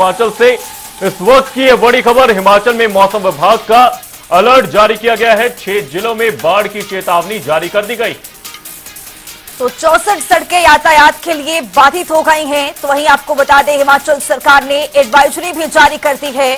हिमाचल से इस वक्त की यह बड़ी खबर। हिमाचल में मौसम विभाग का अलर्ट जारी किया गया है। 6 जिलों में बाढ़ की चेतावनी जारी कर दी गई। तो 64 सड़कें यातायात के लिए बाधित हो गई हैं। तो वहीं आपको बता दें, हिमाचल सरकार ने एडवाइजरी भी जारी कर दी है।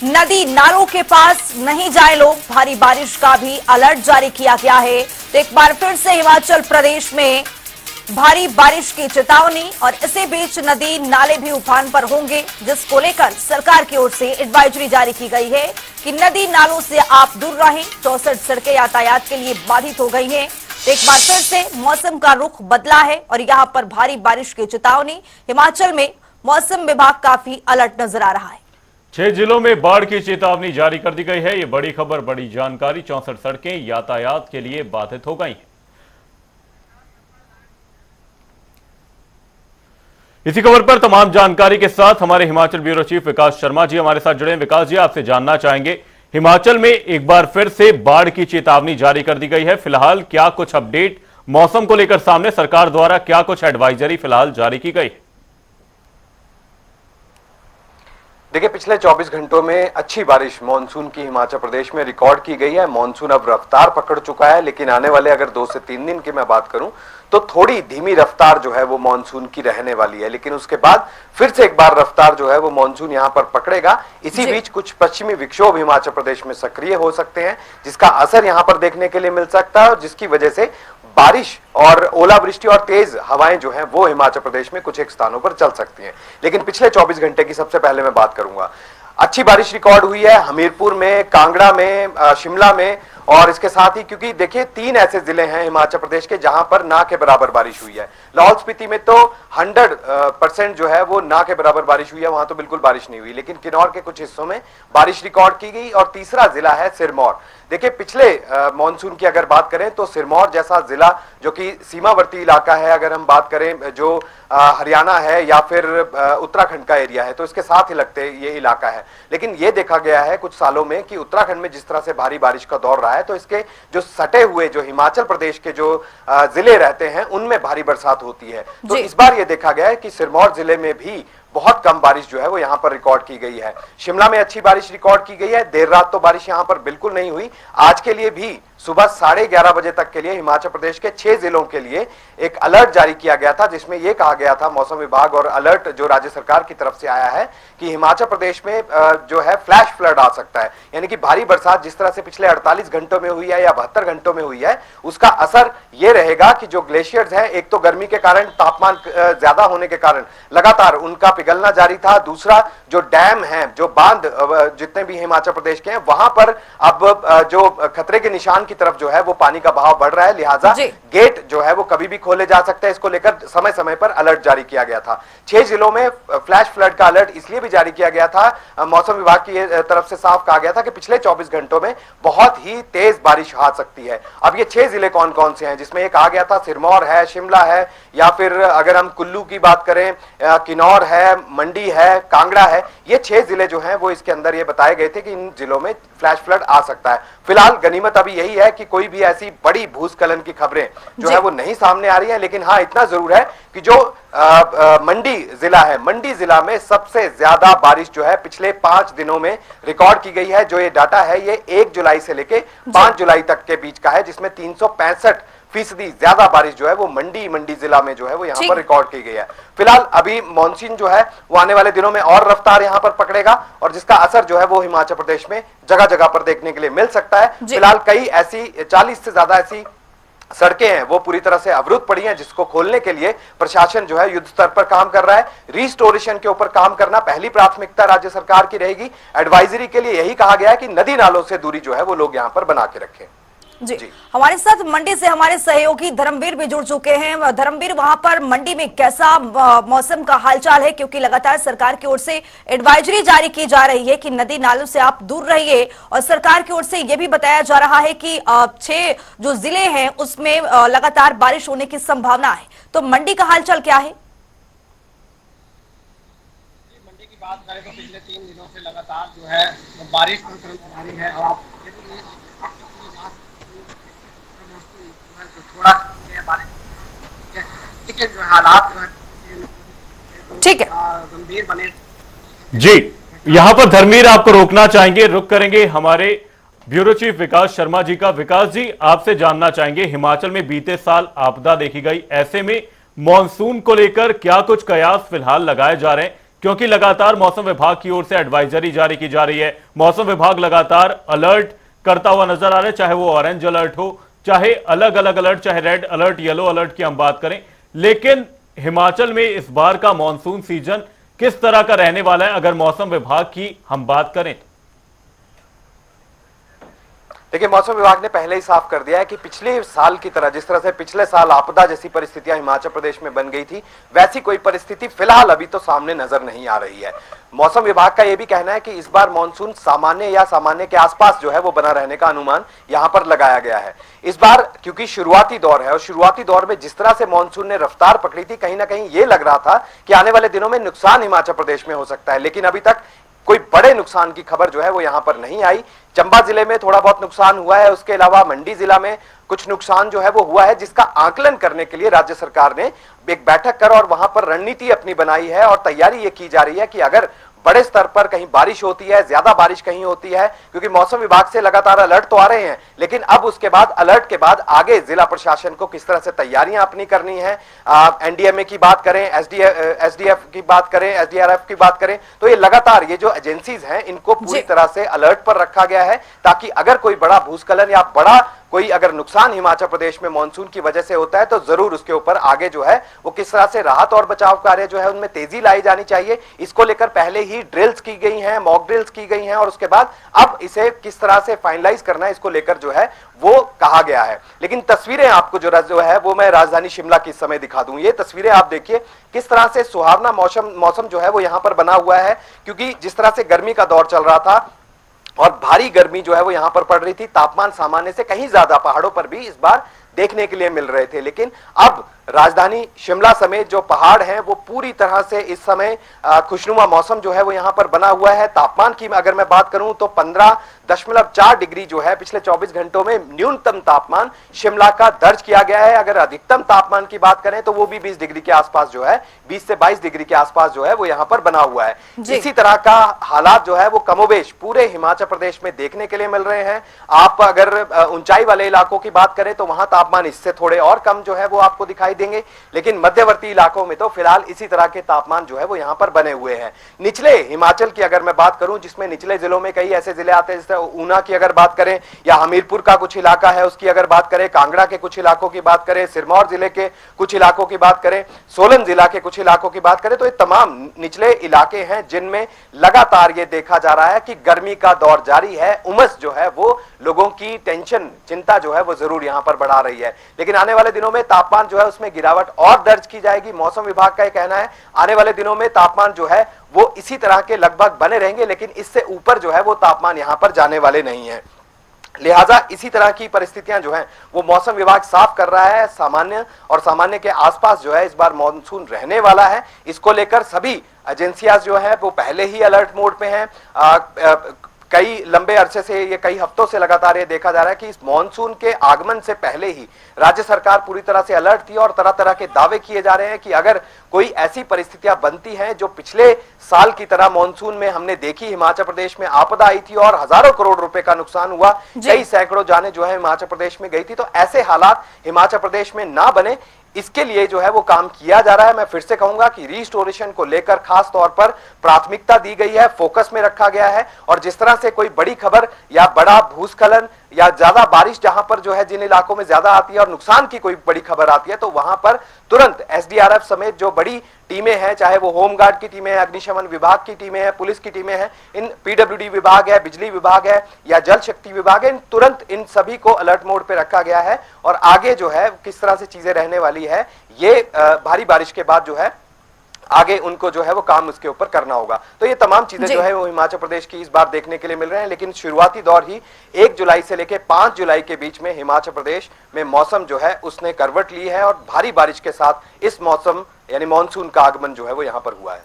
नदी नालों के पास नहीं जाए लोग। भारी बारिश का भी अलर्ट जारी किया गया है। तो एक बार फिर से हिमाचल प्रदेश में भारी बारिश की चेतावनी, और इसी बीच नदी नाले भी उफान पर होंगे, जिसको लेकर सरकार की ओर से एडवाइजरी जारी की गई है कि नदी नालों से आप दूर रहें। 64 सड़कें यातायात के लिए बाधित हो गई हैं। एक बार फिर से मौसम का रुख बदला है और यहां पर भारी बारिश की चेतावनी। हिमाचल में मौसम विभाग काफी अलर्ट नजर आ रहा है। 6 जिलों में बाढ़ की चेतावनी जारी कर दी गई है। ये बड़ी खबर, बड़ी जानकारी। 64 सड़कें यातायात के लिए बाधित हो गई। इसी खबर पर तमाम जानकारी के साथ हमारे हिमाचल ब्यूरो चीफ विकास शर्मा जी हमारे साथ जुड़े हैं। विकास जी, आपसे जानना चाहेंगे, हिमाचल में एक बार फिर से बाढ़ की चेतावनी जारी कर दी गई है। फिलहाल क्या कुछ अपडेट मौसम को लेकर सामने, सरकार द्वारा क्या कुछ एडवाइजरी फिलहाल जारी की गई? देखिए, पिछले 24 घंटों में अच्छी बारिश मानसून की हिमाचल प्रदेश में रिकॉर्ड की गई है। मानसून अब रफ्तार पकड़ चुका है, लेकिन आने वाले अगर 2 से 3 दिन की मैं बात करूं तो थोड़ी धीमी रफ्तार जो है वो मानसून की रहने वाली है। लेकिन उसके बाद फिर से एक बार रफ्तार जो है वो मानसून यहां पर पकड़ेगा। इसी बीच कुछ पश्चिमी विक्षोभ हिमाचल प्रदेश में सक्रिय हो सकते हैं, जिसका असर यहां पर देखने के लिए मिल सकता है, और जिसकी वजह से बारिश और ओलावृष्टि और तेज हवाएं जो हैं वो हिमाचल प्रदेश में कुछ एक स्थानों पर चल सकती हैं। लेकिन पिछले 24 घंटे की सबसे पहले मैं बात करूंगा। अच्छी बारिश रिकॉर्ड हुई है हमीरपुर में, कांगड़ा में, शिमला में, और इसके साथ ही क्योंकि देखिए 3 ऐसे जिले हैं हिमाचल प्रदेश के जहां पर ना के बराबर बारिश हुई है। लाहौल स्पीति में तो 100% जो है वो ना के बराबर बारिश हुई है, वहां तो बिल्कुल बारिश नहीं हुई। लेकिन किन्नौर के कुछ हिस्सों में बारिश रिकॉर्ड की गई। और तीसरा जिला है सिरमौर। देखिए, पिछले मॉनसून की अगर बात करें तो सिरमौर जैसा जिला जो कि सीमावर्ती इलाका है, अगर हम बात करें जो हरियाणा है या फिर उत्तराखंड का एरिया है, तो इसके साथ ही लगते ये इलाका है। लेकिन ये देखा गया है कुछ सालों में कि उत्तराखंड में जिस तरह से भारी बारिश का दौर रहा है, तो इसके जो सटे हुए जो हिमाचल प्रदेश के जो जिले रहते हैं उनमें भारी बरसात होती है। तो इस बार ये देखा गया है कि सिरमौर जिले में भी बहुत कम बारिश जो है वो यहां पर रिकॉर्ड की गई है। शिमला में अच्छी बारिश रिकॉर्ड की गई है। देर रात तो बारिश यहां पर बिल्कुल नहीं हुई। आज के लिए भी सुबह 11:30 बजे तक के लिए हिमाचल प्रदेश के 6 जिलों के लिए एक अलर्ट जारी किया गया था, जिसमें यह कहा गया था, मौसम विभाग और अलर्ट जो राज्य सरकार की तरफ से आया है, कि हिमाचल प्रदेश में जो है फ्लैश फ्लड आ सकता है। यानी कि भारी बरसात जिस तरह से पिछले 48 घंटों में हुई है या 72 घंटों में हुई है, उसका असर यह रहेगा कि जो ग्लेशियर्स हैं, एक तो गर्मी के कारण, तापमान ज्यादा होने के कारण लगातार उनका पिघलना जारी था। दूसरा, जो डैम है, जो बांध जितने भी हिमाचल प्रदेश के हैं, वहां पर अब जो खतरे के निशान की तरफ जो है वो पानी का बहाव बढ़ रहा है। लिहाजा गेट जो है वो कभी भी खोले जा सकते हैं। इसको लेकर समय समय पर अलर्ट जारी किया गया था। 6 जिलों में फ्लैश फ्लड का अलर्ट इसलिए भी जारी किया गया था, मौसम विभाग की तरफ से साफ कहा गया था कि पिछले 24 घंटों में बहुत ही तेज बारिश आ सकती है। अब ये 6 जिले कौन कौन से हैं, जिसमें ये कहा गया था सिरमौर है, शिमला है, या फिर अगर हम कुल्लू की बात करें, किन्नौर है, मंडी है, कांगड़ा है, ये 6 जिले जो हैं वो इसके अंदर ये बताए गए थे कि इन जिलों में फ्लैश फ्लड आ सकता है। फिलहाल गनीमत अभी यही है कि कोई भी ऐसी बड़ी भूस्खलन की खबरें जो है वो नहीं सामने आ रही हैं। लेकिन हाँ, इतना जरूर है कि जो मंडी जिला है, मंडी जिला में सबसे ज्यादा बारिश जो है पिछले 5 दिनों में रिकॉर्ड की गई है। जो ये डाटा है ये 1 जुलाई से लेके 5 जुलाई तक के बीच का है, जिसमें 365% ज्यादा बारिश जो है वो मंडी जिला में जो है वो यहां पर रिकॉर्ड की गई है। फिलहाल अभी मॉनसून जो है वो आने वाले दिनों में और रफ्तार यहां पर पकड़ेगा, और जिसका असर जो है वो हिमाचल प्रदेश में जगह जगह पर देखने के लिए मिल सकता है। फिलहाल कई ऐसी 40 से ज्यादा ऐसी सड़कें हैं वो पूरी तरह से अवरुद्ध पड़ी हैं, जिसको खोलने के लिए प्रशासन जो है युद्ध स्तर पर काम कर रहा है। रीस्टोरेशन के ऊपर काम करना पहली प्राथमिकता राज्य सरकार की रहेगी। एडवाइजरी के लिए यही कहा गया है कि नदी नालों से दूरी जो है वो लोग यहां पर बना के रखें। जी, हमारे साथ मंडी से हमारे सहयोगी धर्मवीर भी जुड़ चुके हैं। धर्मवीर, वहां पर मंडी में कैसा मौसम का हालचाल है, क्योंकि लगातार सरकार की ओर से एडवाइजरी जारी की जा रही है कि नदी नालों से आप दूर रहिए, और सरकार की ओर से यह भी बताया जा रहा है कि 6 जो जिले हैं उसमें लगातार बारिश होने की संभावना है। तो मंडी का हालचाल क्या है? मंडी की बात करें तो पिछले 3 दिनों से लगातार जो है बारिश जारी है, और थोड़ा बारिश, लेकिन जो हालात ठीक है, गंभीर बने जी, यहां पर धर्मवीर आपको रोकना चाहेंगे, रुक करेंगे हमारे ब्यूरो चीफ विकास शर्मा जी का। विकास जी, आपसे जानना चाहेंगे, हिमाचल में बीते साल आपदा देखी गई, ऐसे में मॉनसून को लेकर क्या कुछ कयास फिलहाल लगाए जा रहे हैं? क्योंकि लगातार मौसम विभाग की ओर से एडवाइजरी जारी की जा रही है, मौसम विभाग लगातार अलर्ट करता हुआ नजर आ रहा है, चाहे वो ऑरेंज अलर्ट हो, चाहे अलग अलग अलर्ट, चाहे रेड अलर्ट, येलो अलर्ट की हम बात करें। लेकिन हिमाचल में इस बार का मॉनसून सीजन किस तरह का रहने वाला है, अगर मौसम विभाग की हम बात करें? देखिए, मौसम विभाग ने पहले ही साफ कर दिया है कि पिछले साल की तरह, जिस तरह से पिछले साल आपदा जैसी परिस्थितियां हिमाचल प्रदेश में बन गई थी, वैसी कोई परिस्थिति फिलहाल अभी तो सामने नजर नहीं आ रही है। मौसम विभाग का यह भी कहना है कि इस बार मानसून सामान्य या सामान्य के आसपास जो है वो बना रहने का अनुमान यहां पर लगाया गया है। इस बार क्योंकि शुरुआती दौर है और शुरुआती दौर में जिस तरह से मानसून ने रफ्तार पकड़ी थी, कहीं ना कहीं यह लग रहा था कि आने वाले दिनों में नुकसान हिमाचल प्रदेश में हो सकता है, लेकिन अभी तक कोई बड़े नुकसान की खबर जो है वो यहां पर नहीं आई। चंबा जिले में थोड़ा बहुत नुकसान हुआ है, उसके अलावा मंडी जिला में कुछ नुकसान जो है वो हुआ है, जिसका आकलन करने के लिए राज्य सरकार ने एक बैठक कर और वहां पर रणनीति अपनी बनाई है और तैयारी ये की जा रही है कि अगर बड़े स्तर पर कहीं बारिश होती है, ज्यादा बारिश कहीं होती है, क्योंकि मौसम विभाग से लगातार अलर्ट तो आ रहे हैं, लेकिन अब उसके बाद अलर्ट के बाद आगे जिला प्रशासन को किस तरह से तैयारियां अपनी करनी है। एनडीएमए की बात करें, एसडीएफ की बात करें, एसडीआरएफ की बात करें, तो ये लगातार ये जो एजेंसीज हैं इनको पूरी तरह से अलर्ट पर रखा गया है, ताकि अगर कोई बड़ा भूस्खलन या बड़ा कोई अगर नुकसान हिमाचल प्रदेश में मानसून की वजह से होता है तो जरूर उसके ऊपर आगे जो है वो किस तरह से राहत और बचाव कार्य जो है उनमें तेजी लाई जानी चाहिए। इसको लेकर पहले ही ड्रिल्स की गई हैं, मॉक ड्रिल्स की गई हैं और उसके बाद अब इसे किस तरह से फाइनलाइज करना है इसको लेकर जो है वो कहा गया है। लेकिन तस्वीरें आपको जो है वो मैं राजधानी शिमला की समय दिखा दूं। ये तस्वीरें आप देखिए किस तरह से सुहावना मौसम जो है वो यहां पर बना हुआ है, क्योंकि जिस तरह से गर्मी का दौर चल रहा था और भारी गर्मी जो है वो यहां पर पड़ रही थी, तापमान सामान्य से कहीं ज्यादा पहाड़ों पर भी इस बार देखने के लिए मिल रहे थे, लेकिन अब राजधानी शिमला समेत जो पहाड़ हैं वो पूरी तरह से इस समय खुशनुमा मौसम जो है वो यहां पर बना हुआ है। तापमान की अगर मैं बात करूं तो 15.4 डिग्री जो है पिछले 24 घंटों में न्यूनतम तापमान शिमला का दर्ज किया गया है। अगर अधिकतम तापमान की बात करें तो वो भी 20 डिग्री के आसपास जो है, 20 से 22 डिग्री के आसपास जो है वो यहां पर बना हुआ है। इसी तरह का हालात जो है वो कमोबेश पूरे हिमाचल प्रदेश में देखने के लिए मिल रहे हैं। आप अगर ऊंचाई वाले इलाकों की बात करें तो वहां तापमान इससे थोड़े और कम जो है वो आपको दिखाई देंगे, लेकिन मध्यवर्ती इलाकों में तो फिलहाल इसी तरह के तापमान जो है वो यहां पर बने हुए हैं। निचले हिमाचल की अगर मैं बात करूं, जिसमें निचले जिलों में कई ऐसे जिले आते हैं, जैसे ऊना की अगर बात करें या हमीरपुर का कुछ इलाका है उसकी अगर बात करें, कांगड़ा के कुछ इलाकों की बात करें, सिरमौर जिले के कुछ इलाकों की बात करें, सोलन जिला के कुछ इलाकों की बात करें, तो ये तमाम निचले इलाके हैं जिनमें लगातार ये देखा जा रहा है कि गर्मी का दौर जारी है। उमस जो है वो लोगों की टेंशन, चिंता जो है वो जरूर यहां पर बढ़ा रही है, लेकिन आने वाले दिनों में तापमान जो है उसमें गिरावट और दर्ज की जाएगी। मौसम विभाग का यह कहना है आने वाले दिनों में तापमान जो है वो इसी तरह के लगभग बने रहेंगे, लेकिन इससे ऊपर जो है वो तापमान यहां पर जाने वाले नहीं है। लिहाजा इसी तरह की परिस्थितियां जो हैं वो मौसम विभाग साफ कर रहा है। सामान्य और सामान्य के आसपास जो है इस बार मॉनसून रहने वाला है। इसको लेकर सभी एजेंसियां जो है वो पहले ही अलर्ट मोड पे हैं। कई लंबे अरसे से, ये कई हफ्तों से लगातार ये देखा जा रहा है कि इस मॉनसून के आगमन से पहले ही राज्य सरकार पूरी तरह से अलर्ट थी और तरह तरह के दावे किए जा रहे हैं कि अगर कोई ऐसी परिस्थितियां बनती हैं जो पिछले साल की तरह मॉनसून में हमने देखी, हिमाचल प्रदेश में आपदा आई थी और हजारों करोड़ रुपए का नुकसान हुआ, कई सैकड़ों जाने जो है हिमाचल प्रदेश में गई थी, तो ऐसे हालात हिमाचल प्रदेश में ना बने इसके लिए जो है वो काम किया जा रहा है। मैं फिर से कहूंगा कि रिस्टोरेशन को लेकर खास तौर पर प्राथमिकता दी गई है, फोकस में रखा गया है, और जिस तरह से कोई बड़ी खबर या बड़ा भूस्खलन या ज्यादा बारिश जहां पर जो है जिन इलाकों में ज्यादा आती है और नुकसान की कोई बड़ी खबर आती है तो वहां पर तुरंत एसडीआरएफ समेत जो बड़ी टीमें हैं, चाहे वो होमगार्ड की टीमें हैं, अग्निशमन विभाग की टीमें हैं, पुलिस की टीमें हैं, इन पीडब्ल्यूडी विभाग है, बिजली विभाग है या जल शक्ति विभाग है, तुरंत इन सभी को अलर्ट मोड पे रखा गया है। और आगे जो है किस तरह से चीजें रहने वाली है, ये भारी बारिश के बाद जो है आगे उनको जो है वो काम उसके ऊपर करना होगा। तो ये तमाम चीजें जो है वो हिमाचल प्रदेश की इस बार देखने के लिए मिल रहे हैं, लेकिन शुरुआती दौर ही 1 जुलाई से लेकर 5 जुलाई के बीच में हिमाचल प्रदेश में मौसम जो है उसने करवट ली है और भारी बारिश के साथ इस मौसम यानी मानसून का आगमन जो है वो यहां पर हुआ है।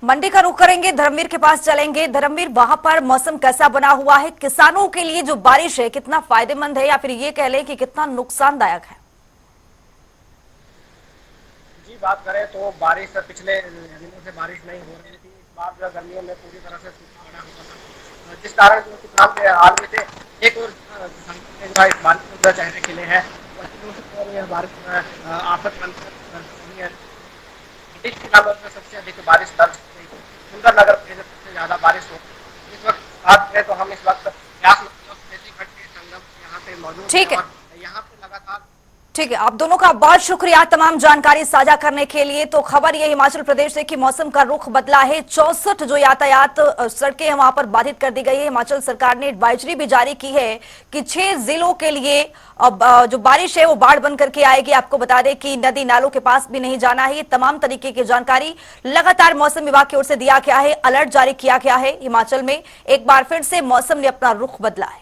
मंडी का रुख करेंगे, धर्मवीर के पास चलेंगे। धर्मवीर, वहां पर मौसम कैसा बना हुआ है? किसानों के लिए जो बारिश है कितना फायदेमंद है या फिर ये कह लें कि कितना नुकसानदायक है? बात करें तो बारिश पिछले दिनों से बारिश नहीं हो रही थी। इस बाद जो है गर्मियों में पूरी तरह से सूखा पड़ा होता था, जिस कारण जो किसान के हाल में थे। एक और किसान के जो है इस बारिश को जो है चेहरे खिले हैं, वहीं दूसरी ओर यह बारिश जो है आफत बनकर रही है। इस जिलों में सबसे अधिक बारिश दर्ज की गई। सुंदरनगर में सबसे ज्यादा बारिश हो इस वक्त बात है, तो हम इस वक्त व्यास खेती घाट के संगम यहाँ पे मौजूद ठीक है। और यहाँ पे लगातार ठीक है, आप दोनों का बहुत शुक्रिया तमाम जानकारी साझा करने के लिए। तो खबर ये हिमाचल प्रदेश से कि मौसम का रुख बदला है। 64 जो यातायात सड़कें हैं वहां पर बाधित कर दी गई है। हिमाचल सरकार ने एडवाइजरी भी जारी की है कि 6 जिलों के लिए अब जो बारिश है वो बाढ़ बन करके आएगी। आपको बता दें कि नदी नालों के पास भी नहीं जाना है। ये तमाम तरीके की जानकारी लगातार मौसम विभाग की ओर से दिया गया है, अलर्ट जारी किया गया है। हिमाचल में एक बार फिर से मौसम ने अपना रुख बदला है।